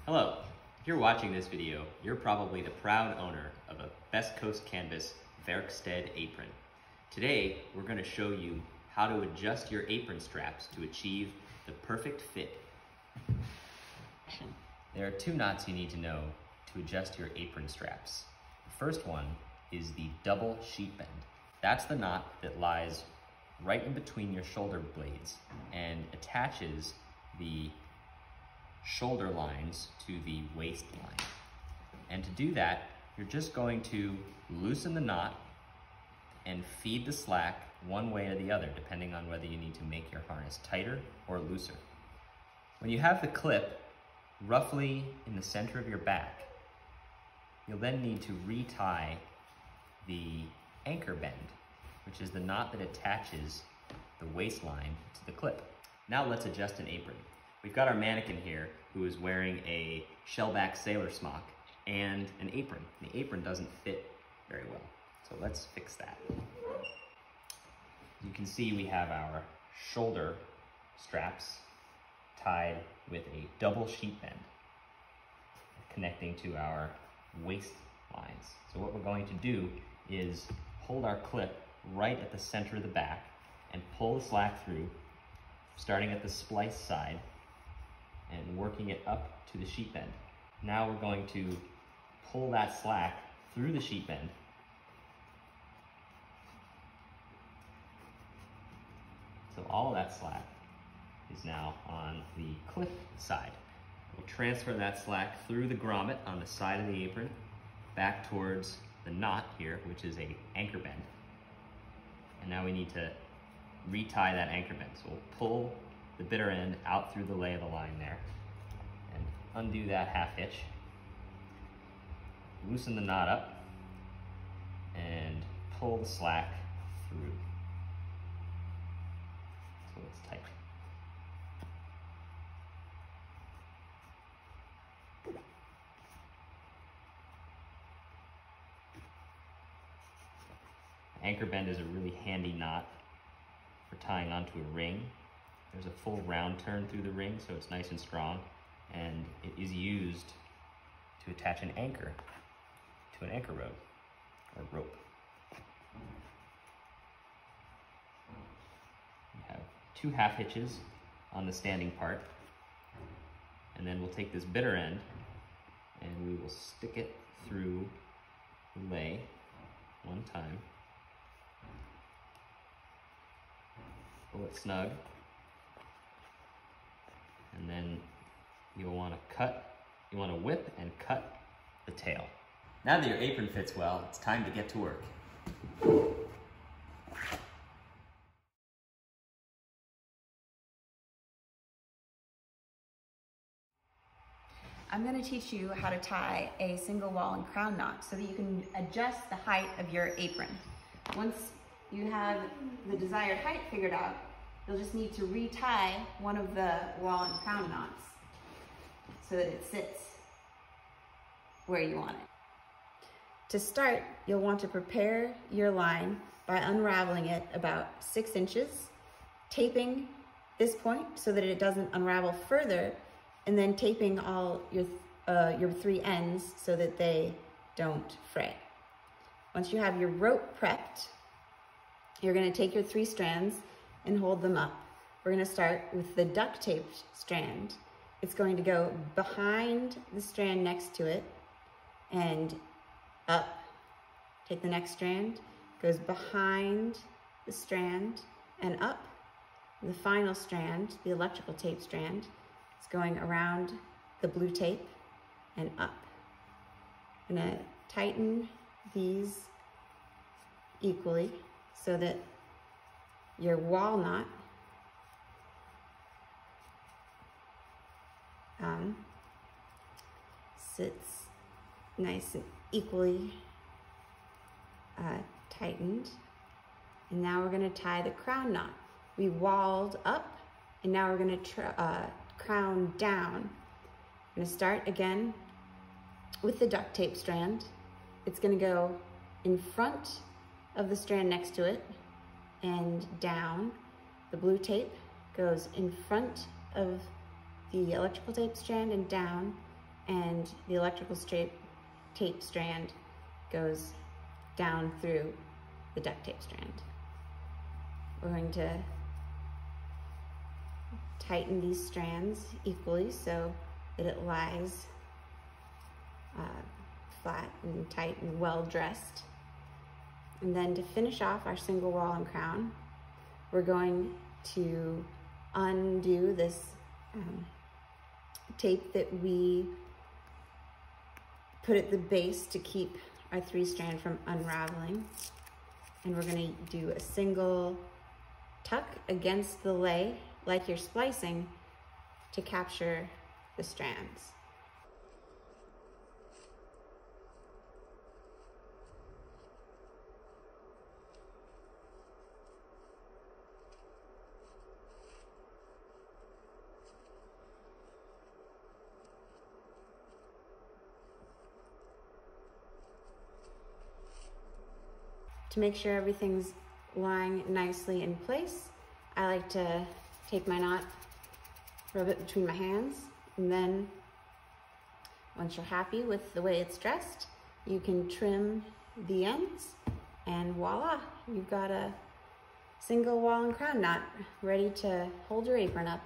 Hello, if you're watching this video, you're probably the proud owner of a Best Coast Canvas Verksted apron. Today, we're going to show you how to adjust your apron straps to achieve the perfect fit. There are two knots you need to know to adjust your apron straps. The first one is the double sheet bend. That's the knot that lies right in between your shoulder blades and attaches the shoulder lines to the waistline. And to do that, you're just going to loosen the knot and feed the slack one way or the other, depending on whether you need to make your harness tighter or looser. When you have the clip roughly in the center of your back, you'll then need to retie the anchor bend, which is the knot that attaches the waistline to the clip. Now let's adjust an apron. We've got our mannequin here who is wearing a shellback sailor smock and an apron. The apron doesn't fit very well, so let's fix that. You can see we have our shoulder straps tied with a double sheet bend connecting to our waist lines. So what we're going to do is hold our clip right at the center of the back and pull the slack through, starting at the splice side and working it up to the sheet bend. Now we're going to pull that slack through the sheet bend so all of that slack is now on the clip side. We'll transfer that slack through the grommet on the side of the apron back towards the knot here, which is a anchor bend. And now we need to retie that anchor bend. So we'll pull the bitter end out through the lay of the line there and undo that half hitch. Loosen the knot up and pull the slack through so it's tight. Anchor bend is a really handy knot for tying onto a ring. There's a full round turn through the ring, so it's nice and strong, and it is used to attach an anchor to an anchor rod or rope. We have two half hitches on the standing part, and then we'll take this bitter end and we will stick it through the lay one time. Pull it snug, and then you'll want to whip and cut the tail. Now that your apron fits well, it's time to get to work. I'm going to teach you how to tie a single wall and crown knot so that you can adjust the height of your apron. Once you have the desired height figured out, you'll just need to retie one of the wall and crown knots so that it sits where you want it. To start, you'll want to prepare your line by unraveling it about 6 inches, taping this point so that it doesn't unravel further, and then taping all your 3 ends so that they don't fray. Once you have your rope prepped, you're going to take your 3 strands and hold them up. We're going to start with the duct taped strand. It's going to go behind the strand next to it and up. Take the next strand, goes behind the strand and up. The final strand, the electrical tape strand, is going around the blue tape and up. I'm going to tighten these equally so that your wall knot sits nice and equally tightened. And now we're going to tie the crown knot. We walled up, and now we're going to crown down. I'm going to start again with the duct tape strand. It's going to go in front of the strand next to it and down. The blue tape goes in front of the electrical tape strand and down, and the electrical tape strand goes down through the duct tape strand. We're going to tighten these strands equally so that it lies flat and tight and well dressed. And then to finish off our single wall and crown, we're going to undo this tape that we put at the base to keep our 3-strand from unraveling. And we're going to do a single tuck against the lay, like you're splicing, to capture the strands. To make sure everything's lying nicely in place, I like to take my knot, rub it between my hands, and then once you're happy with the way it's dressed, you can trim the ends, and voila, you've got a single wall and crown knot ready to hold your apron up.